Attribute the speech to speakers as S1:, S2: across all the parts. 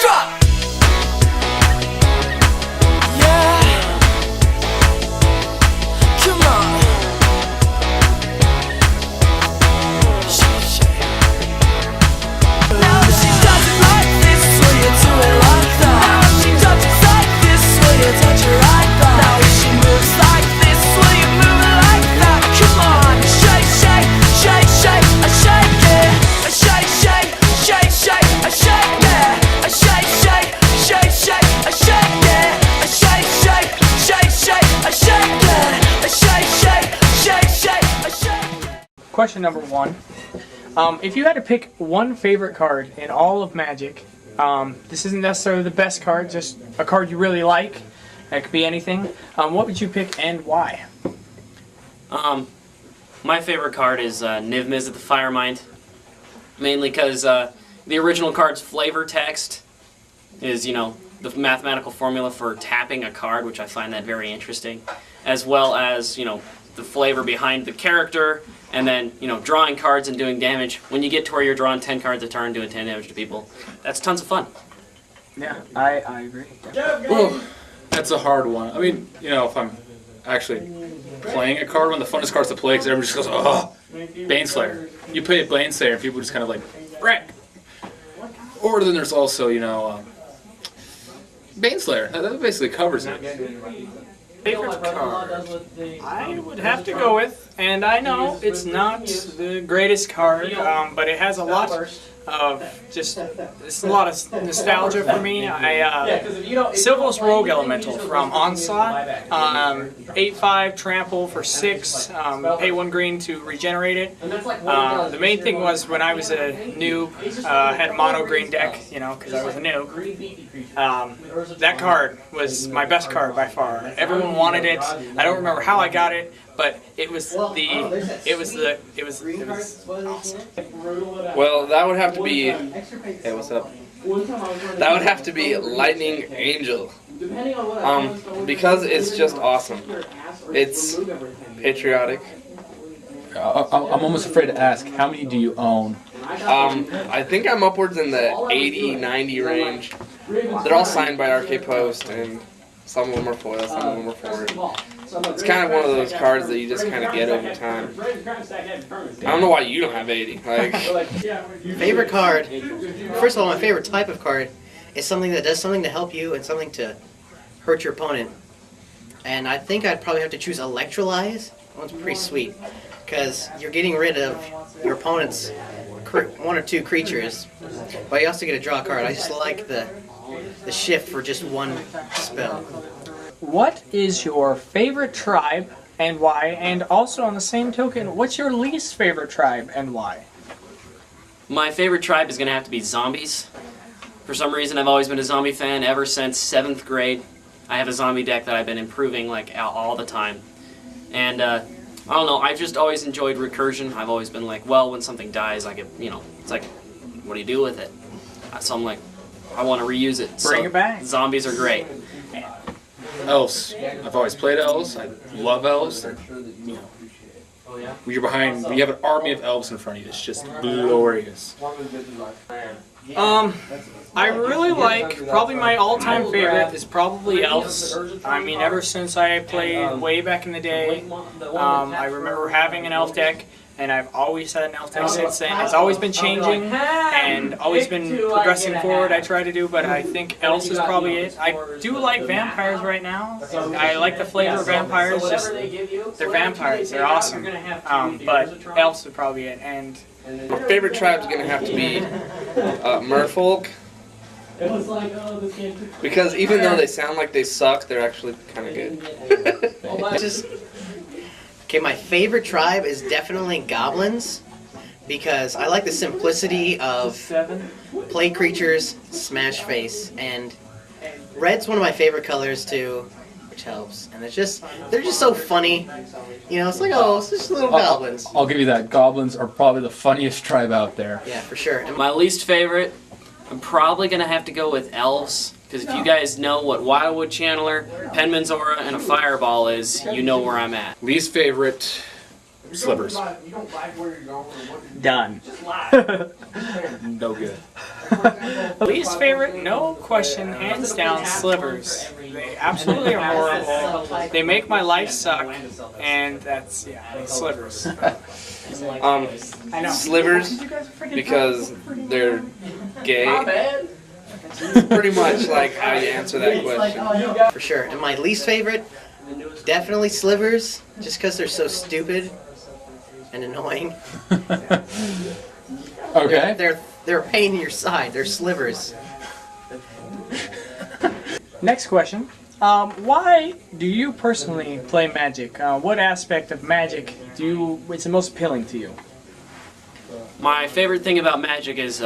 S1: drop. Yeah. Come on. Now she does it like this, so you do it like that. Now she touches like this, so you touch her like that. Now she moves like this, so you move it like that. Come on, shake, shake, shake, shake, I shake it. I shake, shake, shake, shake, I shake it. I shake, shake, shake, shake, I shake it. I shake, shake, shake, shake, I shake it. I shake, shake, shake, shake, I shake it.
S2: Question number 1. If you had to pick one favorite card in all of Magic, this isn't necessarily the best card, just a card you really like. It could be anything. What would you pick and why?
S3: My favorite card is Niv Mizzet the Firemind, mainly because the original card's flavor text is, you know, the mathematical formula for tapping a card, which I find that very interesting, as well as, you know, the flavor behind the character, and then, you know, drawing cards and doing damage. When you get to where you're drawing 10 cards a turn, doing 10 damage to people, that's tons of fun.
S2: Yeah, I agree.
S4: Ooh, that's a hard one. I mean, you know, if I'm actually playing a card, one of the funnest cards to play, because everyone just goes, oh, Baneslayer. You play Baneslayer, and people just kind of like, wreck. Or then there's also, you know, Baneslayer. That basically covers it.
S2: Favorite card I would have to go with, and I know it's not the greatest card, but it has a lot of it's a lot of nostalgia for me. Sylvanas Rogue Elemental from Onslaught, 8/5 trample for 6, pay 1 green to regenerate it. The main thing was when I was a noob, had a mono green deck, you know, because I was a noob. That card was my best card by far. Everyone wanted it. I don't remember how I got it, but it was awesome.
S5: Well, that would have to be. Hey, what's up? That would have to be Lightning Angel. Because it's just awesome. It's patriotic.
S4: I'm almost afraid to ask, how many do you own?
S5: I think I'm upwards in the 80, 90 range. They're all signed by RK Post, and some of them are foil, some of them are foreign. It's kind of one of those cards that you just kind of get over time. I don't know why you don't have 80. Like,
S6: favorite card. First of all, my favorite type of card is something that does something to help you and something to hurt your opponent. And I think I'd probably have to choose Electrolyze. That one's pretty sweet, because you're getting rid of your opponent's 1 or 2 creatures, but you also get to draw a card. I just like the shift for just one spell.
S2: What is your favorite tribe and why? And also on the same token, what's your least favorite tribe and why?
S3: My favorite tribe is going to have to be zombies. For some reason, I've always been a zombie fan ever since 7th grade. I have a zombie deck that I've been improving like all the time. And I don't know, I've just always enjoyed recursion. I've always been like, well, when something dies, I get, you know, it's like, what do you do with it? So I'm like, I want to reuse it.
S2: Bring it back.
S3: Zombies are great.
S4: Elves. I've always played elves. I love elves. They're, you know, when you're behind, when you have an army of elves in front of you, it's just glorious.
S2: I really like, probably my all-time favorite is probably elves. I mean, ever since I played way back in the day, I remember having an elf deck, and I've always had an elf deck since then. It's always been changing and always been progressing forward, I try to do, but I think elves is probably it. I do like vampires right now. I like the flavor of vampires, just they're vampires, they're awesome. But elves would probably it. And
S5: my favorite tribe's going to have to be Merfolk. Because even though they sound like they suck, they're actually kind of good.
S6: Okay, my favorite tribe is definitely goblins, because I like the simplicity of play creatures, smash face, and red's one of my favorite colors too, which helps. And they're just so funny. You know, it's like, oh, it's just little goblins.
S4: I'll give you that. Goblins are probably the funniest tribe out there.
S6: Yeah, for sure. And
S3: My least favorite, I'm probably going to have to go with elves. Because if you guys know what Wildwood Channeler, Penman's Aura, and a Fireball is, you know where I'm at.
S4: Least favorite, Slivers.
S2: Done.
S4: No good.
S2: Least favorite, no question, hands down, slivers. They absolutely are horrible. They make my life suck, and that's, yeah, slivers. I know.
S5: Slivers because they're gay. Pretty much like how you answer that question.
S6: For sure. And my least favorite, definitely slivers, just because they're so stupid and annoying.
S4: Okay.
S6: They're a pain in your side. They're slivers.
S2: Next question. Why do you personally play Magic? What aspect of Magic is the most appealing to you?
S3: My favorite thing about Magic is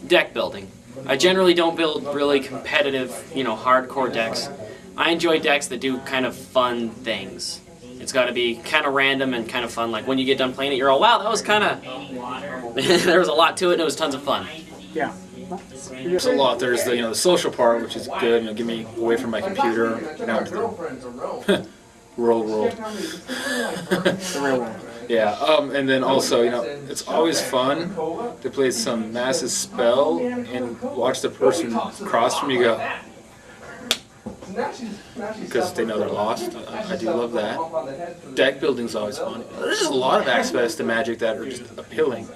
S3: deck building. I generally don't build really competitive, hardcore decks. I enjoy decks that do kind of fun things. It's got to be kind of random and kind of fun. Like when you get done playing it, you're all, wow, that was kind of... there was a lot to it and it was tons of fun.
S2: Yeah.
S4: There's a lot. There's the social part, which is good. Get me away from my computer, down to the real world.
S2: The real world.
S4: Yeah. And then also, it's always fun to play some massive spell and watch the person across from you go, because they know they're lost. I do love that. Deck building's always fun. There's just a lot of aspects to Magic that are just appealing.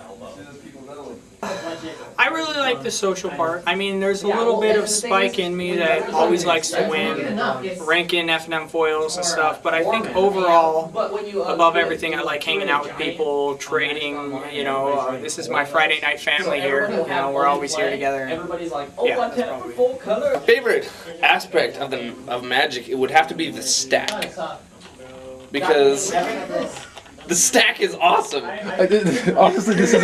S2: I really like the social part. I mean, there's a little bit of spike in me that always likes to win, rank in F&M foils and stuff, but I think overall, above everything, I like hanging out with people, trading, this is my Friday night family here, we're always here together. Yeah, that's probably...
S5: Favorite aspect of Magic, it would have to be the stack. Because the stack is awesome.
S4: Honestly, this is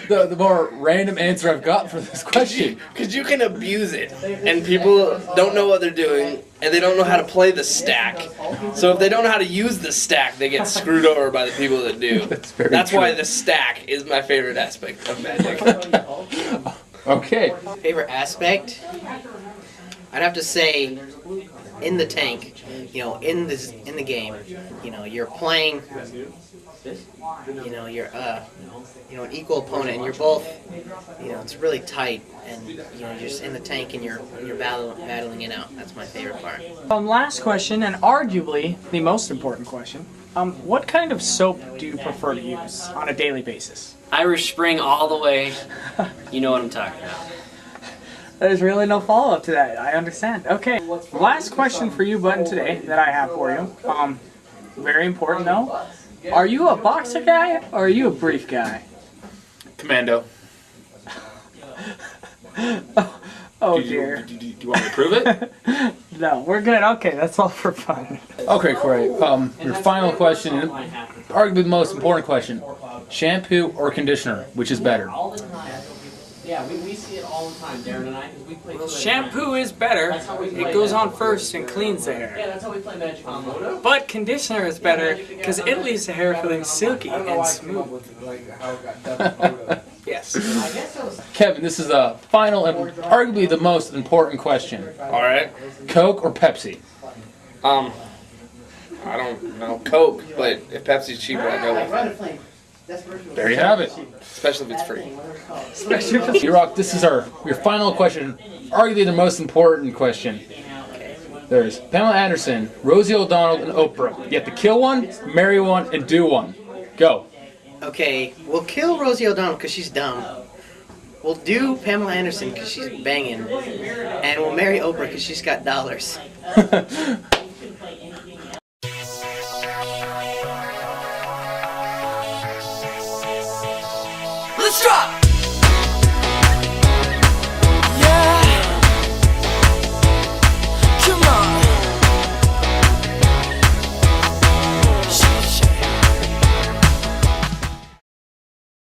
S4: the more random answer I've got for this question.
S5: Because you can abuse it, and people don't know what they're doing, and they don't know how to play the stack. So if they don't know how to use the stack, they get screwed over by the people that do. That's why the stack is my favorite aspect of Magic.
S4: Okay.
S6: Favorite aspect? I'd have to say in the tank, in the game, you're playing, you're an equal opponent, and you're both, it's really tight, and you're just in the tank and you're battling it out. That's my favorite part.
S2: Last question, and arguably the most important question. What kind of soap do you prefer to use on a daily basis?
S3: Irish Spring all the way. You know what I'm talking about.
S2: There's really no follow-up to that. I understand. Okay, last question for you, Button, today that I have for you. Very important, though. Are you a boxer guy or are you a brief guy?
S4: Commando.
S2: Oh dear.
S4: Do you want me to prove it?
S2: No, we're good. Okay, that's all for fun.
S4: Okay, Corey. Your final question, arguably the most important question: shampoo or conditioner, which is better?
S3: Yeah, we see it all the time, Darren and I, because we play.
S2: Well, shampoo is better. It goes on first and cleans the hair.
S3: Yeah, that's how we play Magic on Moto.
S2: But conditioner is better because it leaves the hair feeling silky and smooth. Yes.
S4: Kevin, this is a final and arguably the most important question.
S5: All right.
S4: Coke or Pepsi?
S5: I don't know Coke, but if Pepsi's cheaper, I go with it.
S4: There you have it.
S5: Especially if it's free.
S4: Rock, this is your final question, arguably the most important question. There's Pamela Anderson, Rosie O'Donnell, and Oprah. You have to kill one, marry one, and do one. Go.
S6: Okay, we'll kill Rosie O'Donnell because she's dumb. We'll do Pamela Anderson because she's banging. And we'll marry Oprah because she's got dollars.
S1: Let's drop!